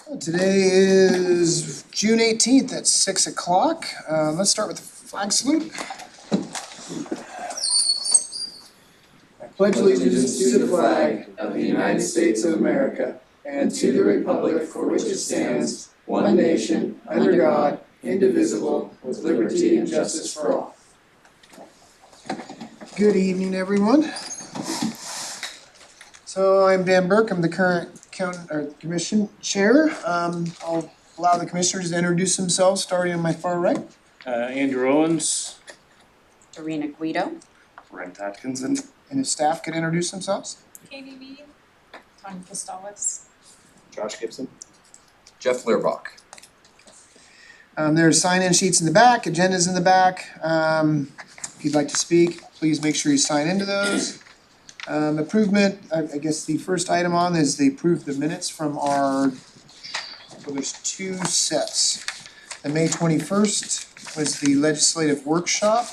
Today is June 18th at 6 o'clock. Let's start with the flag salute. I pledge allegiance to the flag of the United States of America and to the republic for which it stands, one nation, under God, indivisible, with liberty and justice for all. Good evening, everyone. So I'm Dan Burke. I'm the current commission chair. I'll allow the commissioners to introduce themselves, starting on my far right. Andrew Owens. Dorena Guido. Brent Atkinson. And his staff can introduce themselves. Katie Mead. Tanya Costalis. Josh Gibson. Jeff Learbach. There's sign-in sheets in the back, agendas in the back. If you'd like to speak, please make sure you sign into those. Approvement, I guess the first item on is the approve the minutes from our, well, there's two sets. The May 21st was the legislative workshop,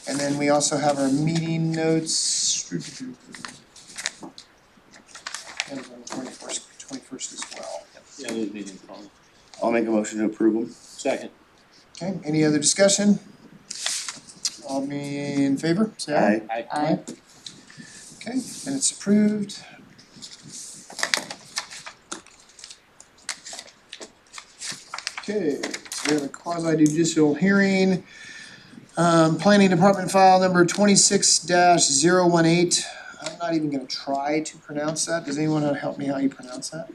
and then we also have our meeting notes. And on the 21st as well. Yeah, those meetings. I'll make a motion to approve them. Second. Okay, any other discussion? All be in favor, say aye. Aye. Okay, minutes approved. Okay, so we have a quasi judicial hearing. Planning Department file number 26-018. I'm not even gonna try to pronounce that. Does anyone want to help me how you pronounce that?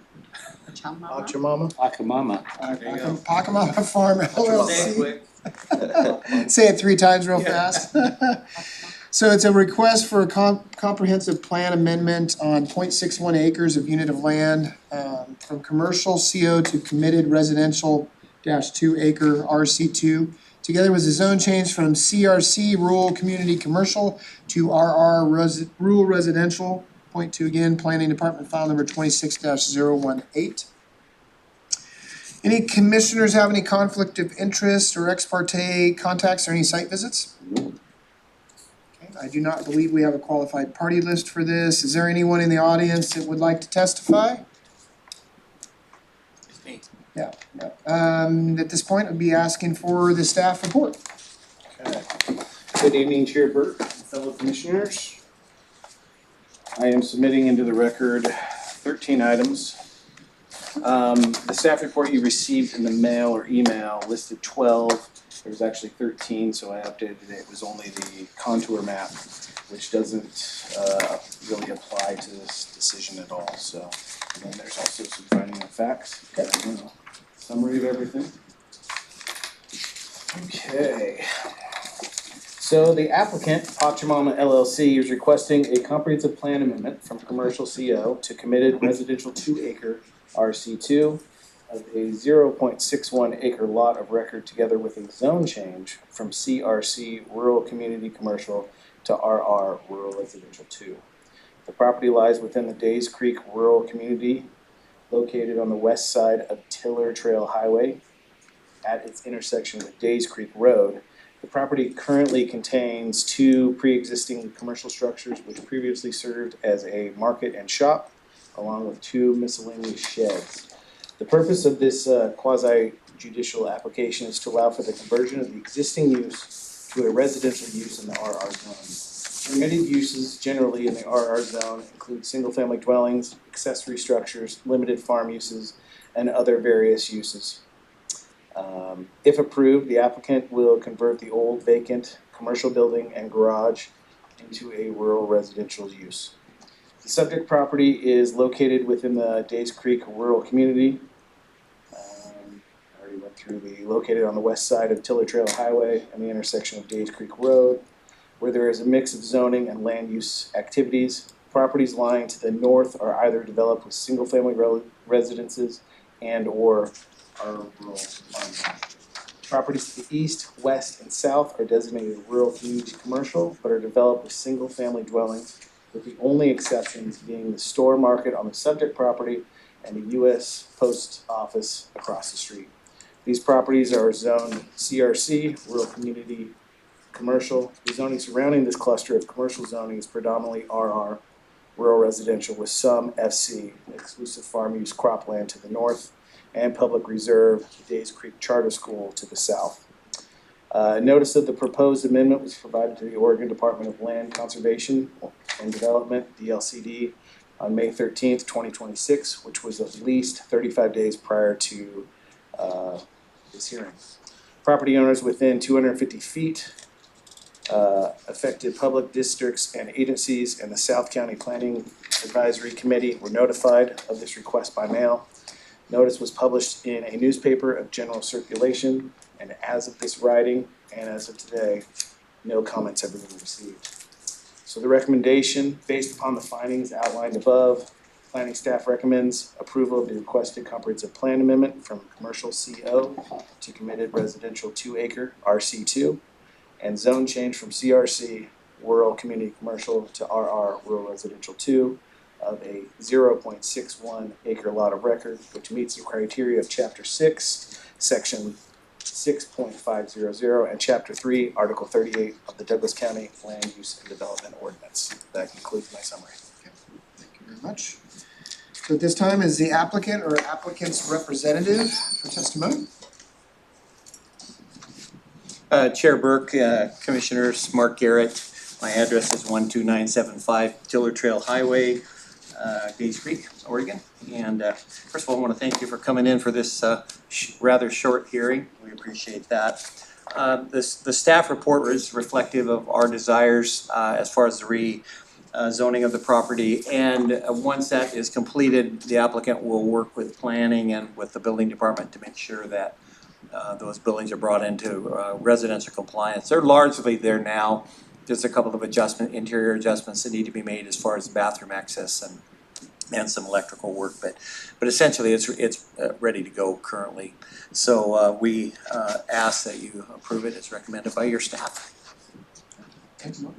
Pachamama. Pachamama? There you go. Pachamama Farm LLC. Say it 3 times real fast. So it's a request for a comprehensive plan amendment on 0.61 acres of unit of land from commercial CO to committed residential -2 acre RC2. Together with a zone change from CRC rural community commercial to RR rural residential. Point 2 again, Planning Department file number 26-018. Any commissioners have any conflict of interest or ex parte contacts or any site visits? Okay, I do not believe we have a qualified party list for this. Is there anyone in the audience that would like to testify? It's me. Yeah. At this point, I'd be asking for the staff report. Okay. Good evening, Chair Burke, fellow commissioners. I am submitting into the record 13 items. The staff report you received in the mail or email listed 12. There was actually 13, so I updated it. It was only the contour map, which doesn't really apply to this decision at all. So, and then there's also some finding of facts. Summary of everything. Okay. So the applicant, Pachamama LLC, is requesting a comprehensive plan amendment from commercial CO to committed residential 2 acre RC2 of a 0.61 acre lot of record together with a zone change from CRC rural community commercial to RR rural residential 2. The property lies within the Days Creek rural community located on the west side of Tiller Trail Highway at its intersection with Days Creek Road. The property currently contains 2 pre-existing commercial structures which previously served as a market and shop, along with 2 miscellaneous sheds. The purpose of this quasi-judicial application is to allow for the conversion of the existing use to a residential use in the RR zone. Permitted uses generally in the RR zone include single-family dwellings, accessory structures, limited farm uses, and other various uses. If approved, the applicant will convert the old vacant commercial building and garage into a rural residential use. The subject property is located within the Days Creek rural community. I already went through located on the west side of Tiller Trail Highway and the intersection of Days Creek Road, where there is a mix of zoning and land use activities. Properties lying to the north are either developed with single-family residences and or are rural farmland. Properties to the east, west, and south are designated rural community commercial, but are developed with single-family dwellings, with the only exceptions being the store market on the subject property and the U.S. Post Office across the street. These properties are zoned CRC, rural community commercial. The zoning surrounding this cluster of commercial zoning is predominantly RR, rural residential, with some FC, exclusive farm use cropland to the north, and Public Reserve, Days Creek Charter School to the south. Notice of the proposed amendment was provided to the Oregon Department of Land Conservation and Development, DLCD, on May 13th, 2026, which was at least 35 days prior to this hearing. Property owners within 250 feet, affected public districts and agencies, and the South County Planning Advisory Committee were notified of this request by mail. Notice was published in a newspaper of general circulation, and as of this writing and as of today, no comments have been received. So the recommendation, based upon the findings outlined above, planning staff recommends approval of the requested comprehensive plan amendment from commercial CO to committed residential 2-acre RC2, and zone change from CRC rural community commercial to RR rural residential 2 of a 0.61 acre lot of record, which meets the criteria of Chapter 6, Section 6.500 and Chapter 3, Article 38 of the Douglas County Land Use and Development Ordinance. That concludes my summary. Thank you very much. So at this time, is the applicant or applicant's representative for testimony? Chair Burke, Commissioners, Mark Garrett. My address is 12975 Tiller Trail Highway, Days Creek, Oregon. And first of all, I want to thank you for coming in for this rather short hearing. We appreciate that. The staff report is reflective of our desires as far as the zoning of the property. And once that is completed, the applicant will work with planning and with the building department to make sure that those buildings are brought into residential compliance. They're largely there now. There's a couple of interior adjustments that need to be made as far as bathroom access and some electrical work, but essentially it's ready to go currently. So we ask that you approve it as recommended by your staff. Thank you.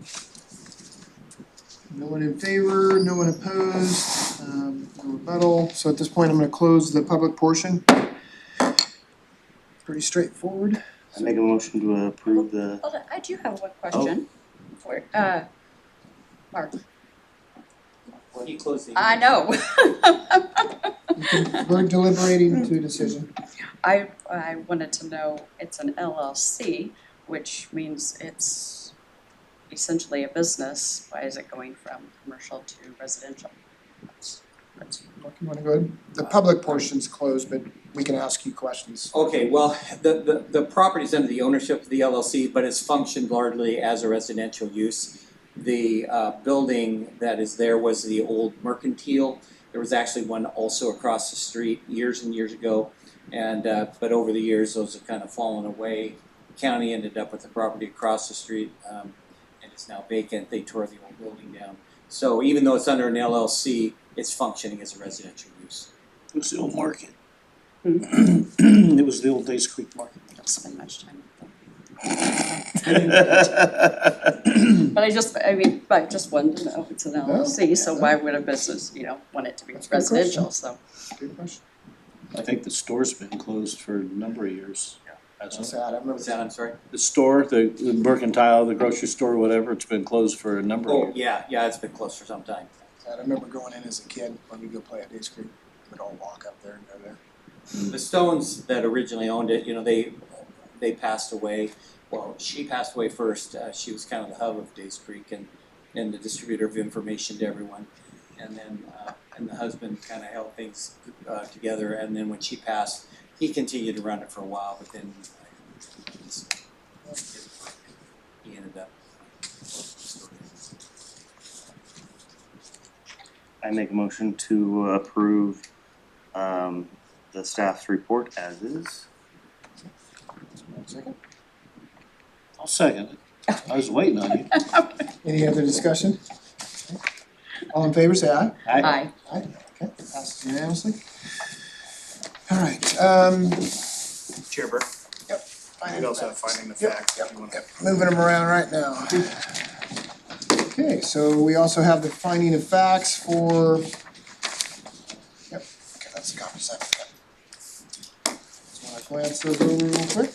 No one in favor, no one opposed, no rebuttal. So at this point, I'm going to close the public portion. Pretty straightforward. I make a motion to approve the. Hold on, I do have one question for, Mark. When you close the. I know. We're deliberating to decision. I wanted to know, it's an LLC, which means it's essentially a business. Why is it going from commercial to residential? Mark, you want to go ahead? The public portion's closed, but we can ask you questions. Okay, well, the property's under the ownership of the LLC, but it's functioned largely as a residential use. The building that is there was the old mercantile. There was actually one also across the street years and years ago. And but over the years, those have kind of fallen away. The county ended up with the property across the street, and it's now vacant. They tore the old building down. So even though it's under an LLC, it's functioning as a residential use. It was the old market. It was the old Days Creek Market. I don't spend much time with them. But I just wanted to know if it's an LLC, so why would a business, want it to be That's a good residential, question. so. Good question. I think the store's been closed for a number of years. That's Hasn't it? sad. I remember What's that? I'm sorry. The store, the mercantile, the grocery store, whatever, it's been closed for a number of Oh, years. yeah, it's been closed for some time. I remember going in as a kid when we'd go play at Days Creek. We'd all walk up there and go there. The Stones that originally owned it, they passed away. Well, she passed away first. She was kind of the hub of Days Creek and the distributor of information to everyone. And then and the husband kind of held things together. And then when she passed, he continued to run it for a while, but then he ended up. I make a motion to approve the staff's report as is. One second. I'll second it. I was waiting on you. Any other discussion? All in favor, say aye. Aye. Aye, okay, passes unanimously. All right, Chair Burke, finding we also have finding the Yep, facts. if you wanna- moving them around right now. Okay, so we also have the finding of facts for, okay, that's the copy set. Just wanna glance those over real quick.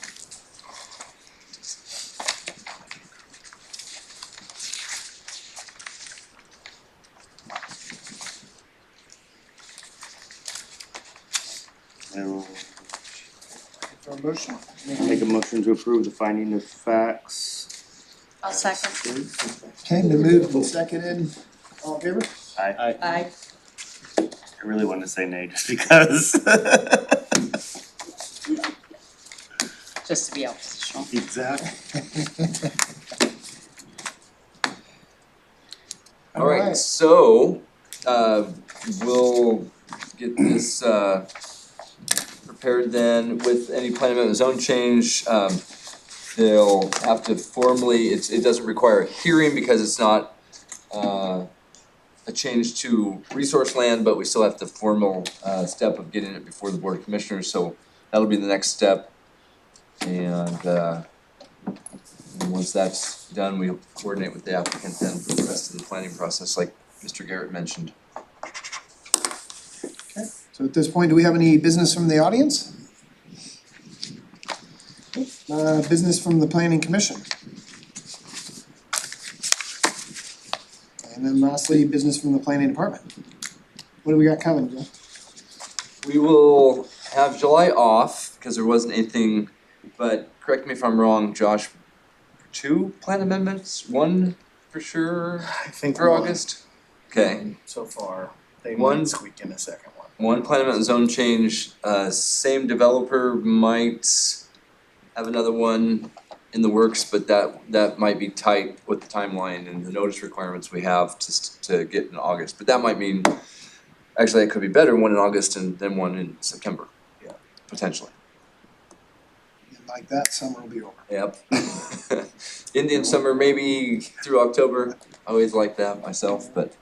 For a motion? Make a motion to approve the finding of facts. I'll second. Okay, been moved and seconded. All in favor? Aye. I really wanted to say nay just because. Just to be oppositional. Exactly. Alright, so, we'll get this, prepared then with any plan amendment zone change. They'll have to formally, it doesn't require a hearing because it's not, a change to resource land, but we still have the formal, step of getting it before the Board of Commissioners, so that'll be the next step. And once that's done, we'll coordinate with the applicant then for the rest of the planning process, like Mr. Garrett mentioned. Okay, so at this point, do we have any business from the audience? Business from the planning commission. And then lastly, business from the planning department. What do we got coming, Joe? We will have July off, because there wasn't anything, but correct me if I'm wrong, Josh, 2 plan amendments, 1 for sure I think for one August? Okay, so far, they One- might squeak in a second one. 1 plan amendment zone change, same developer might have another one in the works, but that might be tight with the timeline and the notice requirements we have to get in August, but that might mean, actually, it could be better, 1 in August and then 1 in September. Yeah. Potentially. And like that, summer will be over. Yep. Indian summer, maybe through October. I always like that myself, but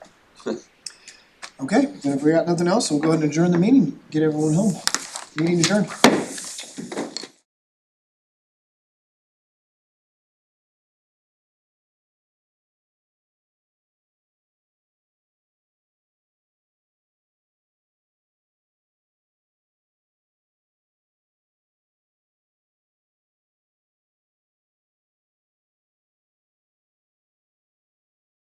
Okay, then if we got nothing else, we'll go ahead and adjourn the meeting, get everyone home. Meeting adjourned.